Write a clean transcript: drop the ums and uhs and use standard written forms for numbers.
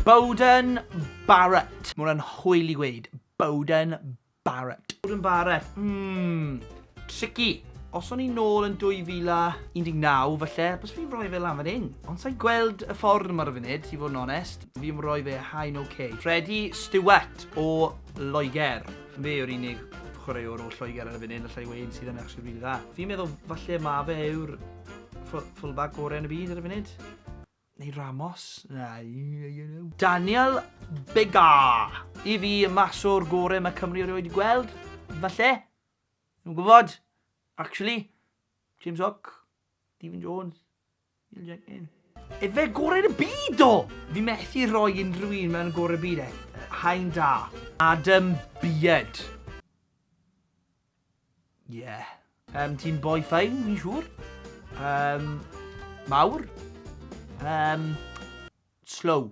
Bowden Barrett. Mae hwnna'n hwyl I gweud. Bowden Barrett. Bowden Barrett. Tricky. Os o'n I nôl yn 2019, falle, bys fi'n rhoi fe lan fan hyn. Ond sa'n gweld y ffordd yma ar y funud, I fod yn onest. Fi'n rhoi fe hain OK. Freddie Stewart o Loegr. Fe yw'r unig chwaraewr o Lloegr ar y funud, allai weid sydd yn actually rili dda. Fi'n meddwl falle ma fe yw'r fullback gorau yn y byd ar y funud. Neu Ramos. Daniel Biggar. I fi maswr gorau mae Cymru erioed I gweld. Falle. Dwi'n gwybod. Actually, James Hook, Stephen Jones, Neil Jenkins. Efe gorau'r byd o! Fi methu rhoi unrhyw un mewn gorau'r byd e. Hain da. Adam Beard. Yeah. Ti'n boi ffain, fi'n siŵr. Mawr. Slow.